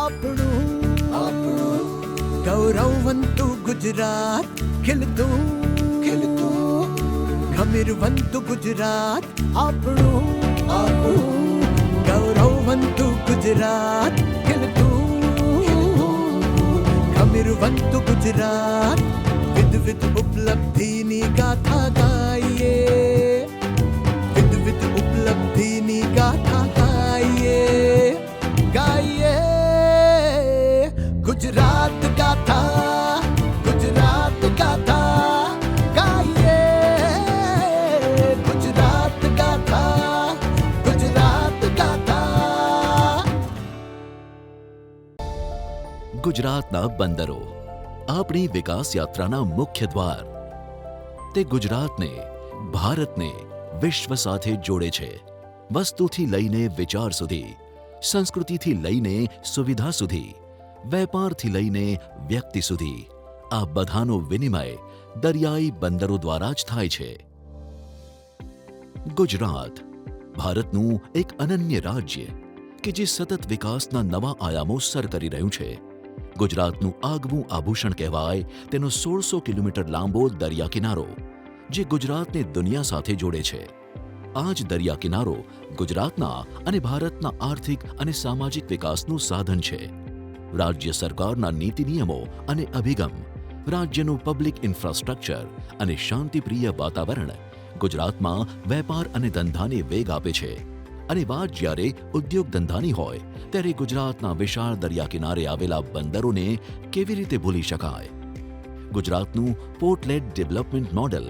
આપણું ગૌરવવંતું ગુજરાત, ખીલતું ખમીરવંતું ગુજરાત, આપણું ગૌરવવંતું ગુજરાત, ખીલતું ખમીરવંતું ગુજરાત. વિવિધ ઉપલબ્ધિની ગાથા ગાઈએ, વિવિધ ઉપલબ્ધિની ગાથા ગાઈએ, ગાઈએ ગુજરાત ગાથા, ગુજરાત ગાથા ગાઈએ, ગુજરાત ગાથા, ગુજરાત ગાથા. ગુજરાતના બંદરો આપણી વિકાસ યાત્રાના મુખ્ય દ્વાર. તે ગુજરાતને, ભારતને વિશ્વ સાથે જોડે છે. વસ્તુથી લઈને વિચાર સુધી, સંસ્કૃતિથી લઈને સુવિધા સુધી, વેપારથી લઈને વ્યક્તિ સુધી, આ બધાનો વિનિમય દરિયાઈ બંદરો દ્વારા જ થાય છે. ગુજરાત ભારતનું એક અનન્ય રાજ્ય કે જે સતત વિકાસના નવા આયામો સર કરી રહ્યું છે. ગુજરાતનું આગવું આભૂષણ કહેવાય તેનો 1600 કિલોમીટર લાંબો દરિયા કિનારો, જે ગુજરાતને દુનિયા સાથે જોડે છે. આ જ દરિયા કિનારો ગુજરાતના અને ભારતના આર્થિક અને સામાજિક વિકાસનું સાધન છે. રાજ્ય સરકારના નીતિ નિયમો અને અભિગમ, રાજ્યનું પબ્લિક ઇન્ફ્રાસ્ટ્રક્ચર અને શાંતિપ્રિય વાતાવરણ ગુજરાતમાં વેપાર અને ધંધાને વેગ આપે છે. અને વાત જ્યારે ઉદ્યોગ ધંધાની હોય ત્યારે ગુજરાતના વિશાળ દરિયા કિનારે આવેલા બંદરોને કેવી રીતે ભૂલી શકાય? ગુજરાતનું પોર્ટ લેડ ડેવલપમેન્ટ મોડેલ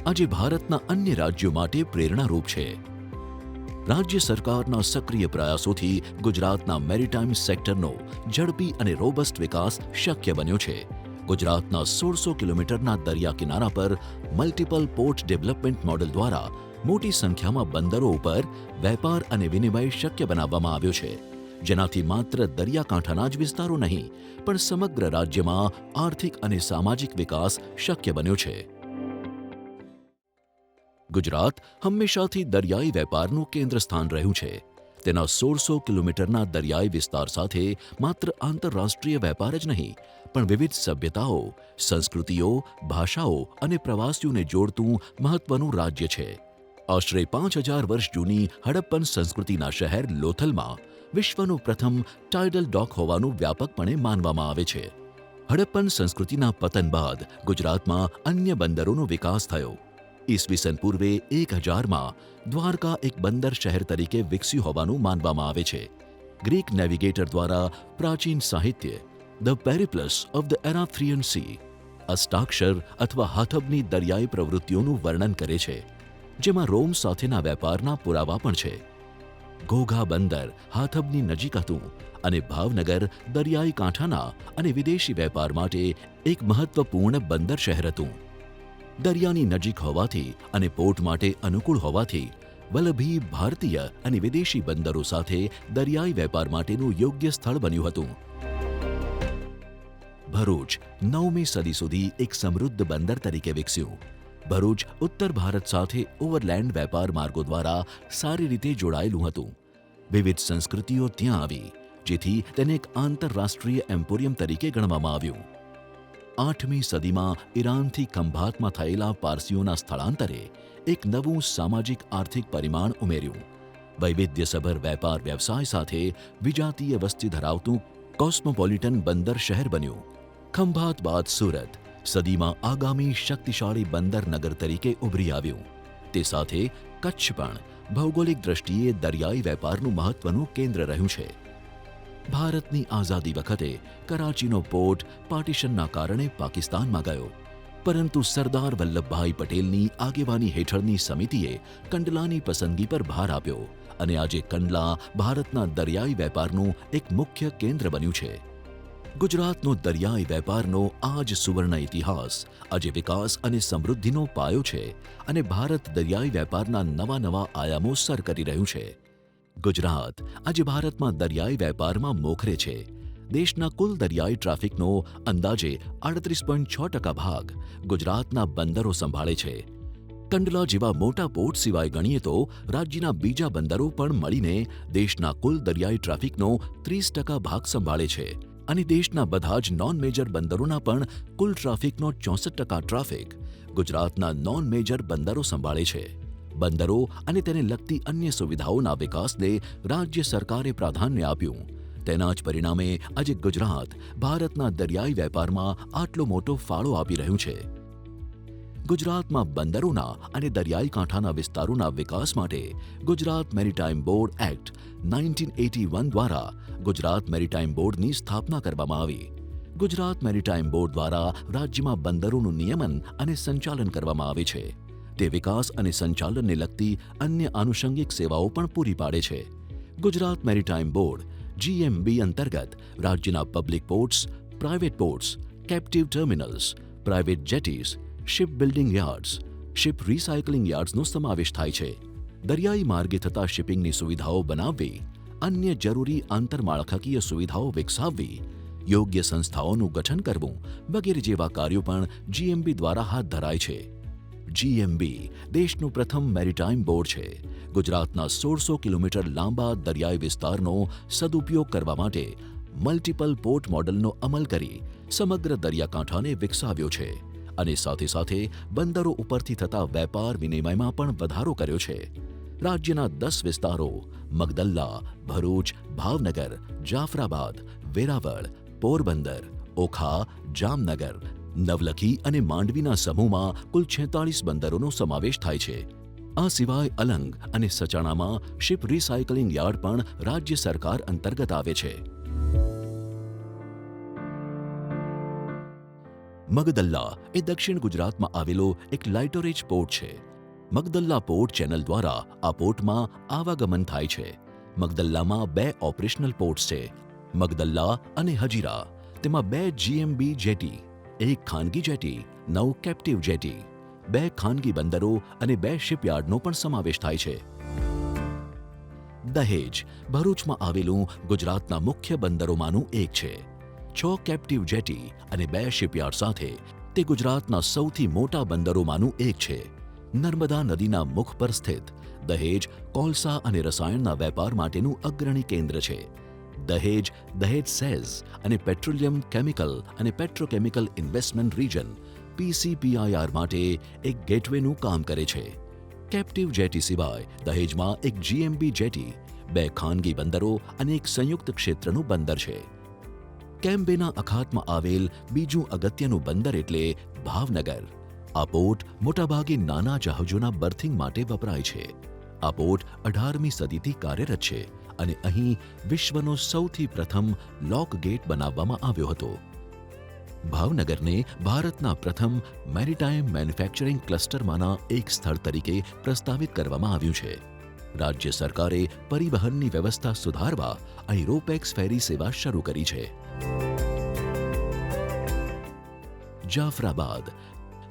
આજે ભારતના અન્ય રાજ્યો માટે પ્રેરણારૂપ છે. રાજ્ય સરકારના સક્રિય પ્રયાસોથી ગુજરાતના મેરીટાઈમ સેક્ટરનો ઝડપી અને રોબસ્ટ વિકાસ શક્ય બન્યો છે. ગુજરાતના 1600 કિલોમીટરના દરિયા કિનારા પર મલ્ટિપલ પોર્ટ ડેવલપમેન્ટ મોડેલ દ્વારા મોટી સંખ્યામાં બંદરો ઉપર વેપાર અને વિનિમય શક્ય બનાવવામાં આવ્યો છે, જેનાથી માત્ર દરિયાકાંઠાના જ વિસ્તારો નહીં પણ સમગ્ર રાજ્યમાં આર્થિક અને સામાજિક વિકાસ શક્ય બન્યો છે. ગુજરાત હંમેશાથી દરિયાઈ વેપારનું કેન્દ્ર સ્થાન રહ્યું છે. તેના 1600 કિલોમીટરના દરિયાઈ વિસ્તાર સાથે માત્ર આંતરરાષ્ટ્રીય વેપાર જ નહીં પણ વિવિધ સભ્યતાઓ, સંસ્કૃતિઓ, ભાષાઓ અને પ્રવાસીઓને જોડતું મહત્વનું રાજ્ય છે. આશરે 5000 વર્ષ જૂની હડપ્પન સંસ્કૃતિના શહેર લોથલમાં વિશ્વનું પ્રથમ ટાઇડલ ડોક હોવાનું વ્યાપકપણે માનવામાં આવે છે. હડપ્પન સંસ્કૃતિના પતન બાદ ગુજરાતમાં અન્ય બંદરોનો વિકાસ થયો. ઈસવીસન પૂર્વે 1000માં દ્વારકા એક બંદર શહેર તરીકે વિકસ્યું હોવાનું માનવામાં આવે છે. ગ્રીક નેવિગેટર દ્વારા પ્રાચીન સાહિત્ય ધ પેરિપ્લસ ઓફ ધ એરાથ્રિયન સી અષ્ટાક્ષર અથવા હાથબની દરિયાઈ પ્રવૃત્તિઓનું વર્ણન કરે છે, જેમાં રોમ સાથેના વેપારના પુરાવા પણ છે. ઘોઘા બંદર હાથબની નજીક હતું અને ભાવનગર દરિયાઈ કાંઠાના અને વિદેશી વેપાર માટે એક મહત્વપૂર્ણ બંદર શહેર હતું. દરિયાની નજીક હોવાથી અને પોર્ટ માટે અનુકૂળ હોવાથી વલ્લભી ભારતીય અને વિદેશી બંદરો સાથે દરિયાઈ વેપાર માટેનું યોગ્ય સ્થળ બન્યું હતું. ભરૂચ 9મી સદી સુધી એક સમૃદ્ધ બંદર તરીકે વિકસ્યું. ભરૂચ ઉત્તર ભારત સાથે ઓવરલેન્ડ વેપાર માર્ગો દ્વારા સારી રીતે જોડાયેલું હતું. વિવિધ સંસ્કૃતિઓ ત્યાં આવી, જેથી તેને એક આંતરરાષ્ટ્રીય એમ્પોરિયમ તરીકે ગણવામાં આવ્યું. 8મી સદીમાં ઈરાનથી ખંભાતમાં થયેલા પારસીઓના સ્થળાંતરે એક નવું સામાજિક આર્થિક પરિમાણ ઉમેર્યું. વૈવિધ્યસભર વેપાર વ્યવસાય સાથે વિજાતીય વસ્તી ધરાવતું કોસ્મોપોલિટન બંદર શહેર બન્યું. ખંભાત બાદ સુરત સદીમાં આગામી શક્તિશાળી બંદર નગર તરીકે ઉભરી આવ્યું. તે સાથે કચ્છ પણ ભૌગોલિક દ્રષ્ટિએ દરિયાઈ વેપારનું મહત્વનું કેન્દ્ર રહ્યું છે. ભારતની આઝાદી વખતે કરાચીનો પોર્ટ પાર્ટીશનના કારણે પાકિસ્તાનમાં ગયો, પરંતુ સરદાર વલ્લભભાઈ પટેલની આગેવાની હેઠળની સમિતિએ કંડલાની પસંદગી પર ભાર આપ્યો અને આજે કંડલા ભારતના દરિયાઈ વેપારનું એક મુખ્ય કેન્દ્ર બન્યું છે. ગુજરાતનો દરિયાઈ વેપારનો આ જ સુવર્ણ ઇતિહાસ આજે વિકાસ અને સમૃદ્ધિનો પાયો છે અને ભારત દરિયાઈ વેપારના નવા આયામો સર કરી રહ્યું છે. ગુજરાત આજે ભારતમાં દરિયાઈ વેપારમાં મોખરે છે. દેશના કુલ દરિયાઈ ટ્રાફિકનો અંદાજે 38.6% ભાગ ગુજરાતના બંદરો સંભાળે છે. કંડલા જેવા મોટા પોર્ટ સિવાય ગણીએ તો રાજ્યના બીજા બંદરો પણ મળીને દેશના કુલ દરિયાઈ ટ્રાફિકનો 30% ભાગ સંભાળે છે અને દેશના બધા જ નોન મેજર બંદરોના પણ કુલ ટ્રાફિકનો 64% ટ્રાફિક ગુજરાતના નોન મેજર બંદરો સંભાળે છે. બંદરો અને તેને લગતી અન્ય સુવિધાઓના વિકાસને રાજ્ય સરકારે પ્રાધાન્ય આપ્યું. તેના જ પરિણામે આજે ગુજરાત ભારતના દરિયાઈ વેપારમાં આટલો મોટો ફાળો આપી રહ્યું છે. ગુજરાતમાં બંદરોના અને દરિયાઈ કાંઠાના વિસ્તારોના વિકાસ માટે ગુજરાત મેરીટાઈમ બોર્ડ એક્ટ 1981 દ્વારા ગુજરાત મેરીટાઈમ બોર્ડની સ્થાપના કરવામાં આવી. ગુજરાત મેરીટાઈમ બોર્ડ દ્વારા રાજ્યમાં બંદરોનું નિયમન અને સંચાલન કરવામાં આવે છે. તે વિકાસ અને સંચાલનને લગતી અન્ય આનુષંગિક સેવાઓ પણ પૂરી પાડે છે. ગુજરાત મેરીટાઈમ બોર્ડ GMB અંતર્ગત રાજ્યના public ports, private ports, captive terminals, private jetties, ship building yards, ship recycling યાર્ડ્સનો સમાવેશ થાય છે. દરિયાઈ માર્ગે થતા શિપિંગની સુવિધાઓ બનાવવી, અન્ય જરૂરી આંતરમાળખાકીય સુવિધાઓ વિકસાવવી, યોગ્ય સંસ્થાઓનું ગઠન કરવું વગેરે જેવા કાર્યો પણ GMB દ્વારા હાથ ધરાય છે. GMB દેશનું પ્રથમ મેરીટાઈમ બોર્ડ છે. ગુજરાતના 1600 કિલોમીટર લાંબા દરિયાઈ વિસ્તારનો સદુપયોગ કરવા માટે મલ્ટિપલ પોર્ટ મોડલનો અમલ કરી સમગ્ર દરિયાકાંઠાને વિકસાવ્યો છે અને સાથે સાથે બંદરો ઉપરથી થતા વેપાર વિનિમયમાં પણ વધારો કર્યો છે. રાજ્યના 10 વિસ્તારો મગદલ્લા, ભરૂચ, ભાવનગર, જાફરાબાદ, વેરાવળ, પોરબંદર, ઓખા, જામનગર, નવલખી અને માંડવીના સમૂહમાં કુલ 46 બંદરોનો સમાવેશ થાય છે. આ સિવાય અલંગ અને સચાણામાં શિપ રિસાયકલિંગ યાર્ડ પણ રાજ્ય સરકાર અંતર્ગત આવે છે. મગદલ્લા એ દક્ષિણ ગુજરાતમાં આવેલો એક લાઇટરેજ પોર્ટ છે. મગદલ્લા પોર્ટ ચેનલ દ્વારા આ પોર્ટમાં આવાગમન થાય છે. મગદલ્લામાં 2 ઓપરેશનલ પોર્ટ્સ છે, મગદલ્લા અને હજીરા. તેમાં 2 GMB જેટી, 1 ખાનગી જેટી, 9 કેપ્ટિવ જેટી, 2 ખાનગી બંદરો અને 2 શિપયાર્ડનો પણ સમાવેશ થાય છે. દહેજ ભરૂચમાં આવેલું ગુજરાતના મુખ્ય બંદરોમાંનું એક છે. 6 કેપ્ટિવ જેટી અને 2 શિપયાર્ડ સાથે તે ગુજરાતના સૌથી મોટા બંદરોમાંનું એક છે. નર્મદા નદીના મુખ પર સ્થિત દહેજ કોલસા અને રસાયણના વેપાર માટેનું અગ્રણી કેન્દ્ર છે. દહેજ સેઝ અને પેટ્રોલિયમ કેમિકલ અને પેટ્રોકેમિકલ ઇન્વેસ્ટમેન્ટ રીજન PCPIR માટે એક ગેટવેનું કામ કરે છે. કેપ્ટિવ જેટી સિવાય દહેજમાં એક GMB જેટી, 2 ખાનગી બંદરો અને એક સંયુક્ત ક્ષેત્રનું બંદર છે. કેમ્બેના અખાતમાં આવેલ બીજું અગત્યનું બંદર એટલે ભાવનગર. આ પોર્ટ મોટાભાગે નાના જહાજોના બર્થિંગ માટે વપરાય છે. આ પોર્ટ 18મી સદીથી કાર્યરત છે અને અહીં વિશ્વનો સૌથી પ્રથમ લોક ગેટ બનાવવામાં આવ્યો હતો. ભાવનગરને ભારતના પ્રથમ મેરીટાઈમ મેન્યુફેક્ચરિંગ ક્લસ્ટરમાંના એક સ્થળ તરીકે પ્રસ્તાવિત કરવામાં આવ્યું છે. રાજ્ય સરકારે પરિવહનની વ્યવસ્થા સુધારવા અહીં રોપેક્સ ફેરી સેવા શરૂ કરી છે. જાફરાબાદ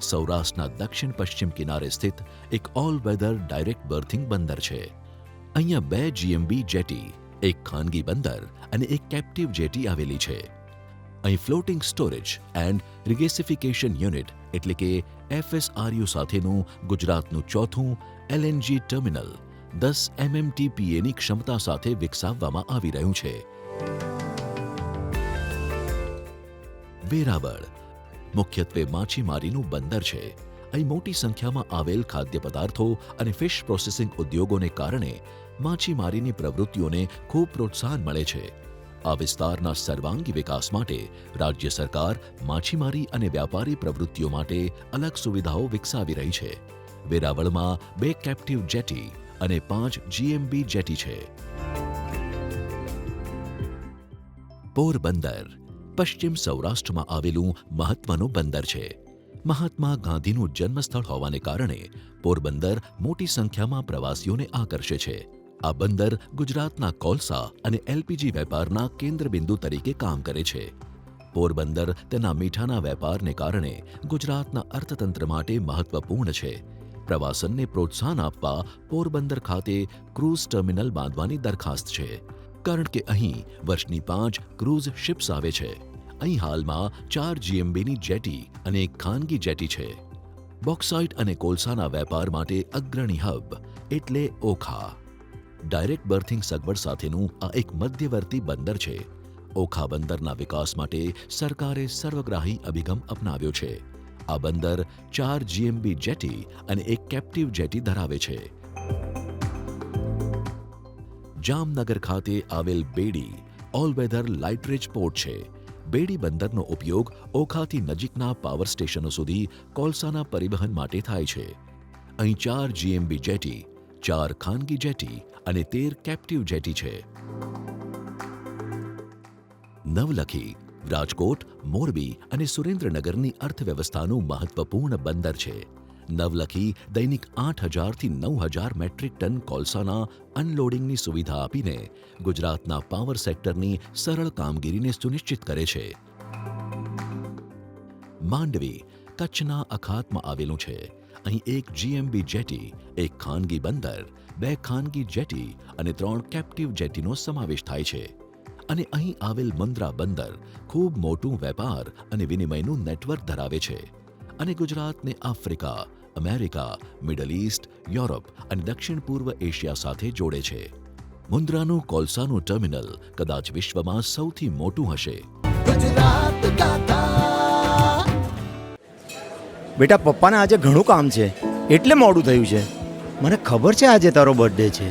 સૌરાષ્ટ્રના દક્ષિણ પશ્ચિમ કિનારે સ્થિત એક ઓલ વેધર ડાયરેક્ટ બર્થિંગ બંદર છે. અહીંયા 2 GMB જેટી, 1 ખાનગી બંદર અને 1 કેપ્ટિવ જેટી આવેલી છે. અહીં floating storage and regasification unit એટલે કે FSRU સાથેનું ગુજરાતનું ચોથું LNG ટર્મિનલ 10 MMTPAની ક્ષમતા સાથે વિકસાવવામાં આવી રહ્યું છે. વેરાવળ મુખ્યત્વે માછીમારીનું બંદર છે. અહીં મોટી સંખ્યામાં આવેલ ખાદ્ય પદાર્થો અને ફિશ પ્રોસેસિંગ ઉદ્યોગોને કારણે માછીમારીની પ્રવૃત્તિઓને ખૂબ પ્રોત્સાહન મળે છે. આ વિસ્તારના સર્વાંગી વિકાસ માટે રાજ્ય સરકાર માછીમારી અને વ્યાપારી પ્રવૃત્તિઓ માટે અલગ સુવિધાઓ વિકસાવી રહી છે. વેરાવળમાં 2 કેપ્ટિવ જેટી અને 5 GMB જેટી છે. પોરબંદર પશ્ચિમ સૌરાષ્ટ્રમાં આવેલું મહત્વનું બંદર છે. મહાત્મા ગાંધીનું જન્મસ્થળ હોવાને કારણે પોરબંદર મોટી સંખ્યામાં પ્રવાસીઓને આકર્ષે છે. આ બંદર ગુજરાતના કોલસા અને LPG વેપારના કેન્દ્રબિંદુ તરીકે કામ કરે છે. પોરબંદર તેના મીઠાના વેપારને કારણે ગુજરાતના અર્થતંત્ર માટે મહત્વપૂર્ણ છે. પ્રવાસનને પ્રોત્સાહન આપવા પોરબંદર ખાતે ક્રૂઝ ટર્મિનલ બાંધવાની દરખાસ્ત છે, કારણ કે અહીં વર્ષની 5 ક્રૂઝ શિપ્સ આવે છે. અહીં હાલમાં 4 GMBની જેટી અને 1 ખાનગી જેટી છે. બોક્સાઇટ અને કોલસાના વેપાર માટે અગ્રણી હબ એટલે ઓખા. ડાયરેક્ટ બર્થિંગ સગવડ સાથેનું આ એક મધ્યવર્તી બંદર છે. ઓખા બંદરના વિકાસ માટે સરકારે સર્વગ્રાહી અભિગમ અપનાવ્યો છે. આ બંદર 4 જીએમબી જેટી અને એક કેપ્ટિવ જેટી ધરાવે છે. જામનગર ખાતે આવેલ બેડી ઓલ વેધર લાઇટરેજ પોર્ટ છે. બેડી બંદરનો ઉપયોગ ઓખાથી નજીકના પાવર સ્ટેશનો સુધી કોલસાના પરિવહન માટે થાય છે. અહીં 4 જીએમબી જેટી, 4 ખાનગી જેટી અને 13 કેપ્ટિવ જેટી છે. નવલખી રાજકોટ, મોરબી અને સુરેન્દ્રનગરની અર્થવ્યવસ્થાનું મહત્વપૂર્ણ બંદર છે. નવલખી દૈનિક 8,000થી 9,000 મેટ્રિક ટન કોલસાના અનલોડિંગની સુવિધા આપીને ગુજરાતના પાવર સેક્ટરની સરળ કામગીરીને સુનિશ્ચિત કરે છે. માંડવી કચ્છના અખાતમાં આવેલું છે. અહીં 1 જીએમબી જેટી, 1 ખાનગી બંદર, 2 ખાનગી જેટી અને 3 કેપ્ટિવ જેટીનો સમાવેશ થાય છે. અને અહીં આવેલ મુન્દ્રા બંદર ખૂબ મોટું વેપાર અને વિનિમયનું નેટવર્ક ધરાવે છે અને ગુજરાતને Africa, America, middle East, Europe અને દક્ષિણ પૂર્વ એશિયા સાથે જોડે છે. મુન્દ્રાનું કોલસાનું ટર્મિનલ કદાચ વિશ્વમાં સૌથી મોટું હશે. ગુજરાત ગાથા. બેટા, પપ્પાને આજે ઘણું કામ છે એટલે મોડું થયું છે. મને ખબર છે આજે તારો બર્થડે છે.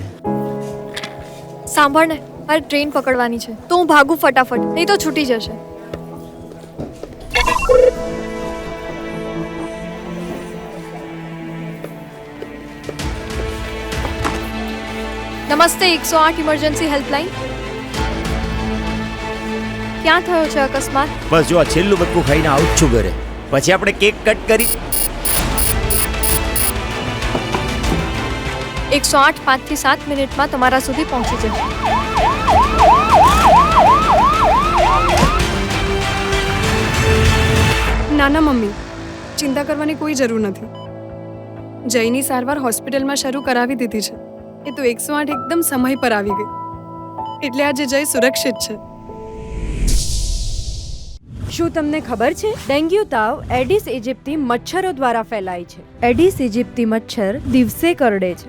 સાંભળ ને, મારે ટ્રેન પકડવાની છે તો હું ભાગું ફટાફટ, નહીં તો છૂટી જશે. નમસ્તે 108 ઇમરજન્સી હેલ્પલાઇન. ક્યાં થયો છે અકસ્માત? બસ જો આ છેલ્લું બટકું ખાઈને આવું જ છું ઘરે. પછી આપણે કેક કટ કરી. 108 5 થી 7 મિનિટમાં તમારા સુધી પહોંચી જશે. નાના મમ્મી, ચિંતા કરવાની કોઈ જરૂર નથી. જયની સારવાર હોસ્પિટલમાં શરૂ કરાવી દીધી છે. એ તો 108 એકદમ સમય પર આવી ગઈ, એટલે આજે જય સુરક્ષિત છે. શું તમને ખબર છે ડેન્ગ્યુ તાવ એડિસ ઇજિપ્તી મચ્છરો દ્વારા ફેલાય છે. એડિસ ઇજિપ્તી મચ્છર દિવસે કરડે છે.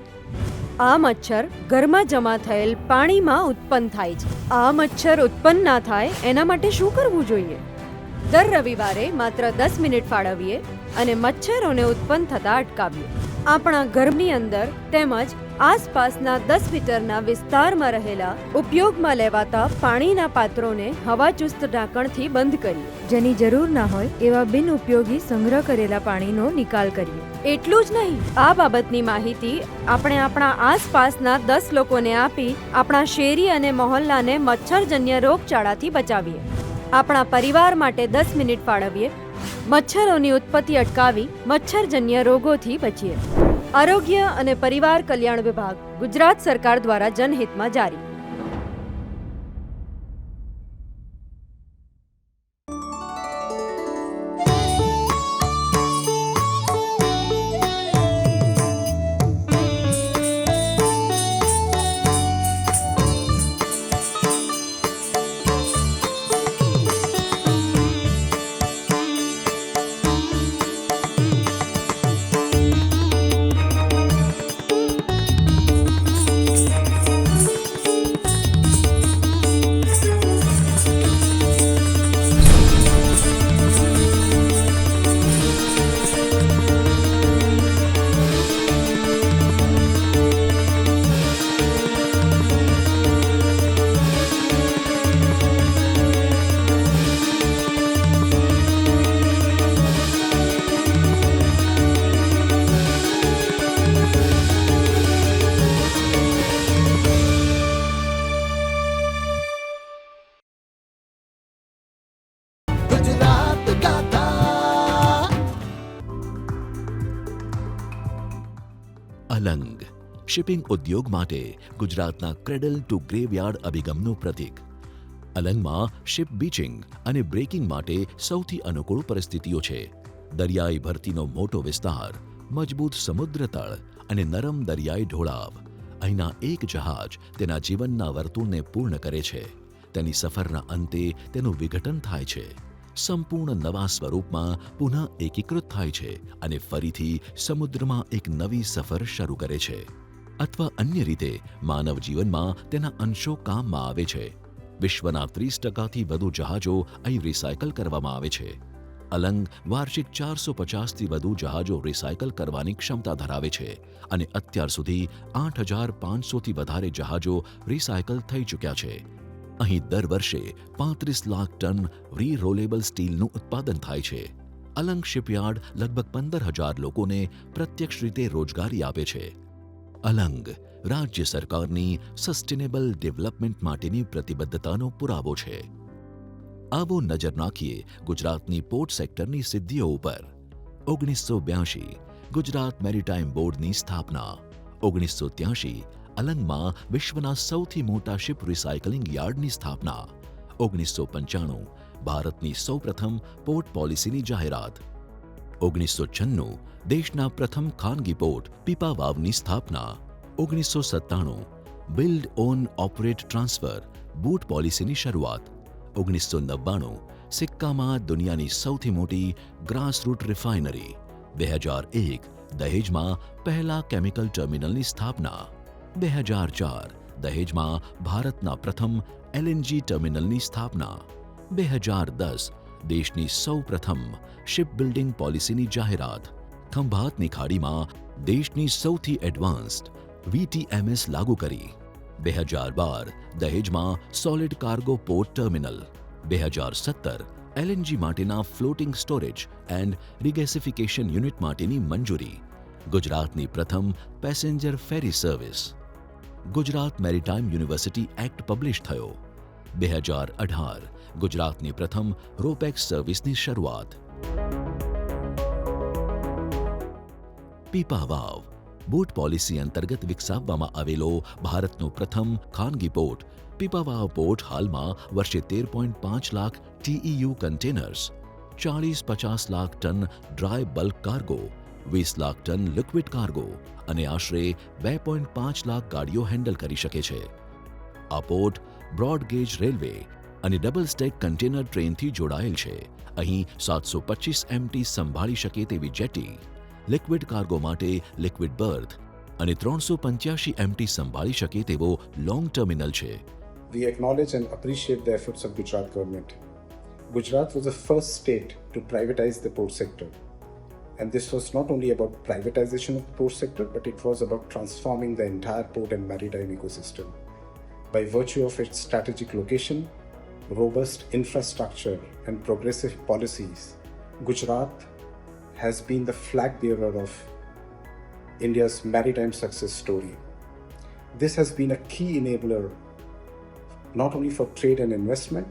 આ મચ્છર ઘરમાં જમા થયેલ પાણીમાં ઉત્પન્ન થાય છે. આ મચ્છર ઉત્પન્ન ના થાય એના માટે શું કરવું જોઈએ? દર રવિવારે માત્ર 10 મિનિટ ફાળવીએ અને મચ્છરોને ઉત્પન્ન થતા અટકાવીએ. આપણા ઘરની અંદર તેમજ આસપાસના 10 મીટરના વિસ્તારમાં રહેલા ઉપયોગમાં લેવાતા પાણીના પાત્રોને હવાચુસ્ત ઢાંકણથી બંધ કરીએ. જેની જરૂર ના હોય એવા બિનઉપયોગી સંગ્રહ કરેલા પાણીનો નિકાલ કરીએ. એટલું જ નહીં, આ બાબતની માહિતી આપણે આપણા આસપાસના 10 લોકોને આપી આપણા શેરી અને મહોલ્લાને મચ્છરજન્ય રોગચાળાથી બચાવીએ. આપણા પરિવાર માટે 10 મિનિટ ફાળવીએ. મચ્છરોની ઉત્પત્તિ અટકાવી મચ્છરજન્ય રોગોથી બચીએ. આરોગ્ય અને પરિવાર કલ્યાણ વિભાગ, ગુજરાત સરકાર દ્વારા જનહિતમાં જારી. ગુજરાત ગાથા. અલંગ શિપિંગ ઉદ્યોગ માટે ગુજરાતના ક્રેડલ ટુ ગ્રેવયાર્ડ અભિગમનું પ્રતીક. અલંગમાં શિપ બીચિંગ અને બ્રેકિંગ માટે સૌથી અનુકૂળ પરિસ્થિતિઓ છે. દરિયાઈ ભરતીનો મોટો વિસ્તાર, મજબૂત સમુદ્ર તળ અને નરમ દરિયાઈ ઢોળાવ. અહીંના એક જહાજ તેના જીવનના વર્તુળને પૂર્ણ કરે છે. તેની સફરના અંતે તેનું વિઘટન થાય છે. સંપૂર્ણ નવા સ્વરૂપમાં પુનઃ એકીકૃત થાય છે અને ફરીથી સમુદ્રમાં એક નવી સફર શરૂ કરે છે, અથવા અન્ય રીતે માનવ જીવનમાં તેના અંશો કામમાં આવે છે. વિશ્વના 30%થી વધુ જહાજો અહીં રિસાયકલ કરવામાં આવે છે. અલંગ વાર્ષિક 450થી વધુ જહાજો રિસાયકલ કરવાની ક્ષમતા ધરાવે છે અને અત્યાર સુધી 8500થી વધારે જહાજો રિસાયકલ થઈ ચૂક્યા છે. અહીં દર વર્ષે 35 લાખ ટન રીરોલેબલ સ્ટીલનું ઉત્પાદન થાય છે. અલંગ શિપયાર્ડ લગભગ 15,000 લોકોને પ્રત્યક્ષ રીતે રોજગારી આપે છે. અલંગ રાજ્ય સરકારની સસ્ટેનેબલ ડેવલપમેન્ટ માટેની પ્રતિબદ્ધતાનો પુરાવો છે. આવો નજર નાખીએ ગુજરાતની પોર્ટ સેક્ટરની સિદ્ધિઓ ઉપર. 1982 ગુજરાત મેરીટાઈમ બોર્ડની સ્થાપના. 1983 અલંગમાં વિશ્વના સૌથી મોટા શિપ રિસાયકલિંગ યાર્ડની સ્થાપના. 1995 ભારતની સૌપ્રથમ પોર્ટ પોલિસીની જાહેરાત. 1996 દેશના પ્રથમ ખાનગી પોર્ટ પીપાવાવની સ્થાપના. 1997 build on operate transfer boot પોલિસીની શરૂઆત. 1999 સિક્કામાં દુનિયાની સૌથી મોટી ગ્રાસરૂટ રિફાઇનરી. 2001 દહેજમાં પહેલા કેમિકલ ટર્મિનલની સ્થાપના. 2004 દહેજમાં ભારતના પ્રથમ એલએનજી ટર્મિનલની સ્થાપના. 2010 દેશની સૌપ્રથમ શિપ બિલ્ડિંગ પોલિસીની જાહેરાત. ખંભાતની ખાડીમાં દેશની સૌથી એડવાન્સ્ડ VTMS લાગુ કરી. 2012 દહેજમાં solid cargo port terminal. 2017 LNG માટેના floating storage and regasification unit માટેની મંજૂરી. ગુજરાતની પ્રથમ passenger ferry service. Gujarat maritime university act publish થયો. 2018 ગુજરાતની પ્રથમ રોપેક્સ સર્વિસની શરૂઆત. પીપાવાવ બોટ પોલિસી અંતર્ગત વિકસાવવામાં આવેલો ભારતનો પ્રથમ ખાનગી પોર્ટ. પીપાવાવ પોર્ટ હાલમાં વર્ષે 13.5 lakh TEU containers, 40-50 lakh ton dry bulk cargo, 20 lakh ton liquid cargo અને આશરે 2.5 લાખ ગાડીઓ હેન્ડલ કરી શકે છે. આ પોર્ટ બ્રોડ ગેજ રેલવે અને ડબલ સ્ટેક કન્ટેનર ટ્રેનથી જોડાયેલ છે. અહીં 725 MT સંભાળી શકે તેવી જેટી, લિક્વિડ કાર્ગો માટે લિક્વિડ બર્થ અને 385 MT સંભાળી શકે તેવો લોંગ ટર્મિનલ છે. We acknowledge and appreciate the efforts of Gujarat government. Gujarat was the first state to privatize the port sector. And this was not only about privatization of the port sector, but it was about transforming the entire port and maritime ecosystem. By virtue of its strategic location, robust infrastructure and progressive policies, Gujarat has been the flag bearer of India's maritime success story. This has been a key enabler not only for trade and investment,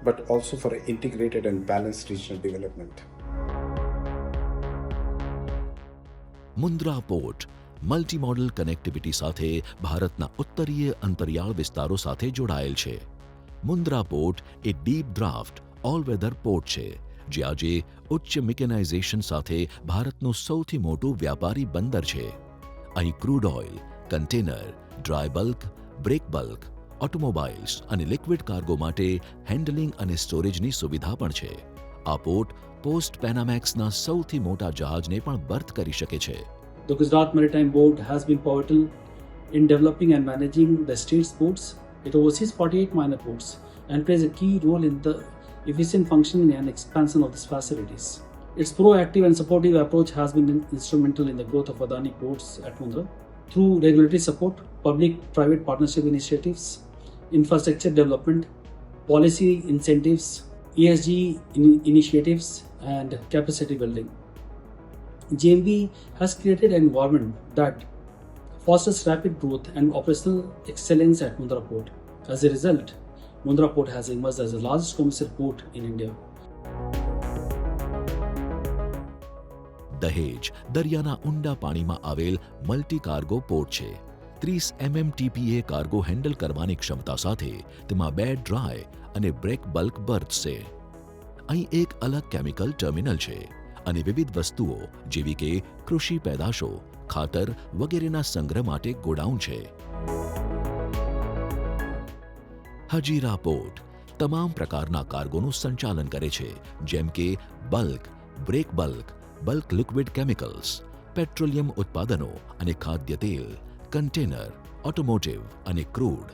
but also for an integrated and balanced regional development. Mundra port multi modal connectivity સાથે ભારતના ઉત્તરીય અંતરિયાળ વિસ્તારો સાથે જોડાયેલ છે. Mundra port એ deep draft all weather port છે, જે આજે ઉચ્ચ મિકેનાઇઝેશન સાથે ભારતનું સૌથી મોટું વ્યાપારી બંદર છે. અહીં crude oil, container, dry bulk, break bulk, automobiles અને લિક્વિડ કાર્ગો માટે હેન્ડલિંગ અને સ્ટોરેજની સુવિધા પણ છે. આ પોર્ટ પોસ્ટ પેનામેક્સના સૌથી મોટા જહાજને પણ બર્થ કરી શકે છે. The Gujarat Maritime Board has been pivotal in developing and managing the state's ports. It oversees 48 minor ports and plays a key role in the efficient functioning and expansion of these facilities. Its proactive and supportive approach has been instrumental in the growth of Adani Ports at Mundra through regulatory support, public-private partnership initiatives, infrastructure development, policy incentives, ESG initiatives, and capacity building. GMB has created an environment that fosters rapid growth and operational excellence at Mundra Port. As a result, Mundra Port has emerged as the largest commercial port in India. દહેજ દરિયાના ઊંડા પાણીમાં આવેલ multi cargo port છે. 30 MMTPA cargo handle કરવાની ક્ષમતા સાથે તેમાં 2 ડ્રાય અને બ્રેક બલ્ક બર્થ્સ છે. અહીં એક અલગ કેમિકલ ટર્મિનલ છે અને વિવિધ વસ્તુઓ જેવી કે કૃષિ પેદાશો, ખાતર વગેરેના સંગ્રહ માટે ગોડાઉન છે. હજીરા પોર્ટ તમામ પ્રકારના કાર્ગોનું સંચાલન કરે છે, જેમ કે bulk, break bulk, bulk liquid chemicals, petroleum ઉત્પાદનો અને ખાદ્ય તેલ, કન્ટેનર, ઓટોમોટિવ અને ક્રૂડ.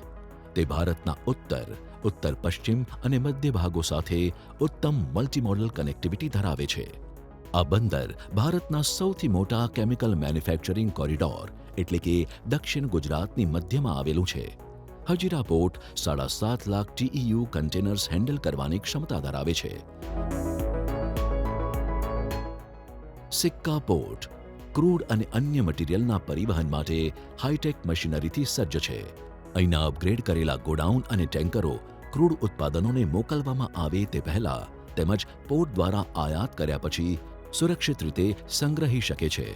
તે ભારતના ઉત્તર, ઉત્તર પશ્ચિમ અને મધ્ય ભાગો સાથે ઉત્તમ મલ્ટીમોડલ કનેક્ટિવિટી ધરાવે છે. આ બંદર ભારતના સૌથી મોટા કેમિકલ મેન્યુફેક્ચરિંગ કોરિડોર એટલે કે દક્ષિણ ગુજરાતની મધ્યમાં આવેલું છે. Hazira port 7.5 lakh TEU containers handle કરવાની ક્ષમતા ધરાવે છે. સિક્કા પોર્ટ ક્રૂડ અને અન્ય મટીરીયલના પરિવહન માટે હાઈટેક મશીનરીથી સજ્જ છે. અહીંના અપગ્રેડ કરેલા ગોડાઉન અને ટેન્કરો ક્રૂડ ઉત્પાદનોને મોકલવામાં આવે તે પહેલા તેમજ પોર્ટ દ્વારા આયાત કર્યા પછી સુરક્ષિત રીતે સંગ્રહી શકે છે.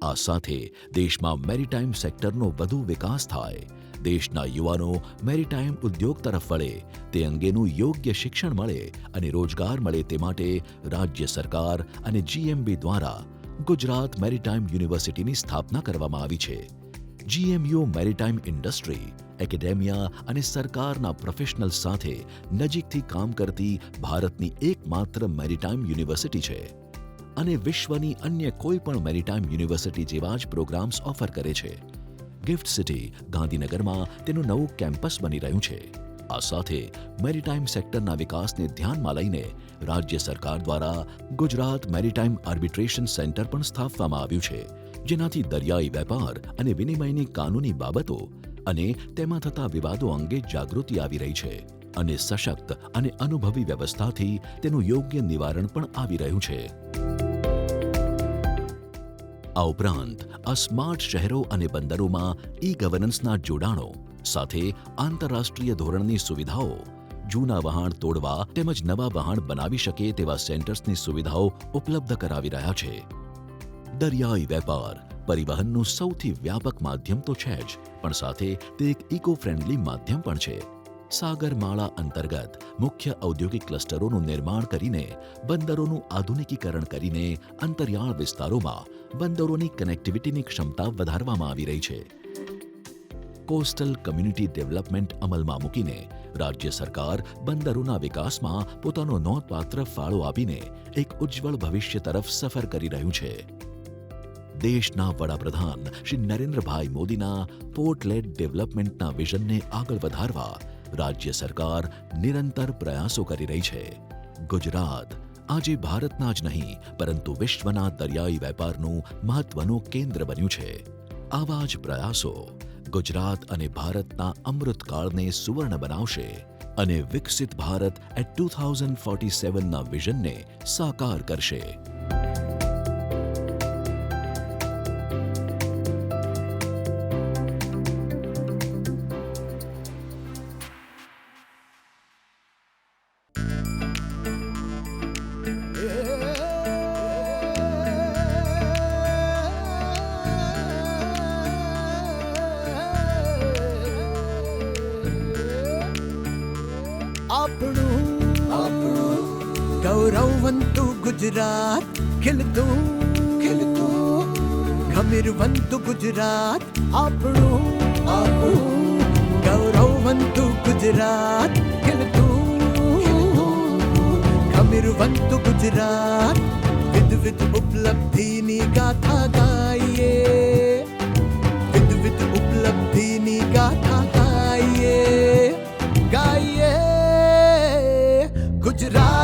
આ સાથે દેશમાં મેરીટાઈમ સેક્ટરનો વધુ વિકાસ થાય, દેશના યુવાનો મેરીટાઈમ ઉદ્યોગ તરફ વળે, તે અંગેનું યોગ્ય શિક્ષણ મળે અને રોજગાર મળે તે માટે રાજ્ય સરકાર અને GMB દ્વારા ગુજરાત મેરીટાઈમ યુનિવર્સિટીની સ્થાપના કરવામાં આવી છે. GMU મેરીટાઈમ ઇન્ડસ્ટ્રી, એકેડેમિયા અને સરકારના પ્રોફેશનલ સાથે નજીકથી કામ કરતી ભારતની એકમાત્ર મેરીટાઈમ યુનિવર્સિટી છે અને વિશ્વની અન્ય કોઈ પણ મેરીટાઈમ યુનિવર્સિટી જેવા જ પ્રોગ્રામ્સ ઓફર કરે છે. ગિફ્ટ સિટી ગાંધીનગરમાં તેનું નવું કેમ્પસ બની રહ્યું છે. આ સાથે મેરીટાઈમ સેક્ટરના વિકાસને ધ્યાનમાં લઈને રાજ્ય સરકાર દ્વારા ગુજરાત મેરીટાઈમ આર્બિટ્રેશન સેન્ટર પણ સ્થાપવામાં આવ્યું છે, જેનાથી દરિયાઈ વેપાર અને વિનિમયની કાનૂની બાબતો અને તેમાં થતા વિવાદો અંગે જાગૃતિ આવી રહી છે અને સશક્ત અને અનુભવી વ્યવસ્થાથી તેનું યોગ્ય નિવારણ પણ આવી રહ્યું છે. આ ઉપરાંત આ સ્માર્ટ શહેરો અને બંદરોમાં ઈ-ગવર્નન્સના જોડાણો સાથે આંતરરાષ્ટ્રીય ધોરણની સુવિધાઓ, જૂના વહાણ તોડવા તેમજ નવા વહાણ બનાવી શકે તેવા સેન્ટર્સની સુવિધાઓ ઉપલબ્ધ કરાવી રહ્યા છે. દરિયાઈ વેપાર પરિવહનનું સૌથી વ્યાપક માધ્યમ તો છે જ, પણ સાથે તે એક ઇકો ફ્રેન્ડલી માધ્યમ પણ છે. સાગરમાળા અંતર્ગત મુખ્ય ઔદ્યોગિક ક્લસ્ટરોનું નિર્માણ કરીને બંદરોનું આધુનિકીકરણ કરીને અંતરિયાળ વિસ્તારોમાં બંદરોની કનેક્ટિવિટીની ક્ષમતા વધારવામાં આવી રહી છે. કોસ્ટલ કમ્યુનિટી ડેવલપમેન્ટ અમલમાં મૂકીને રાજ્ય સરકાર બંદરોના વિકાસમાં પોતાનો નોંધપાત્ર ફાળો આપીને એક ઉજ્જવળ ભવિષ્ય તરફ સફર કરી રહ્યું છે. દેશના વડાપ્રધાન શ્રી નરેન્દ્રભાઈ મોદીના પોર્ટ લેડ ડેવલપમેન્ટના વિઝનને આગળ વધારવા રાજ્ય સરકાર નિરંતર પ્રયાસો કરી રહી છે. ગુજરાત આજે ભારતના જ નહીં પરંતુ વિશ્વના દરિયાઈ વેપારનું મહત્વનું કેન્દ્ર બન્યું છે. આવા જ પ્રયાસો ગુજરાત અને ભારતના અમૃતકાળને સુવર્ણ બનાવશે અને વિકસિત ભારત એટ 2047ના વિઝનને સાકાર કરશે. આપણું ગૌરવવંતુ ગુજરાત ખીલતું ખમીરવંતુ ગુજરાત આપણું ગૌરવવંતુ ગુજરાત ખીલતું ખમીરવંતુ ગુજરાત વિધ ઉપલબ્ધિની ગાથા ગાઈએ, વિધ ઉપલબ્ધિની ગાથા ગાઈએ. ગુજરાત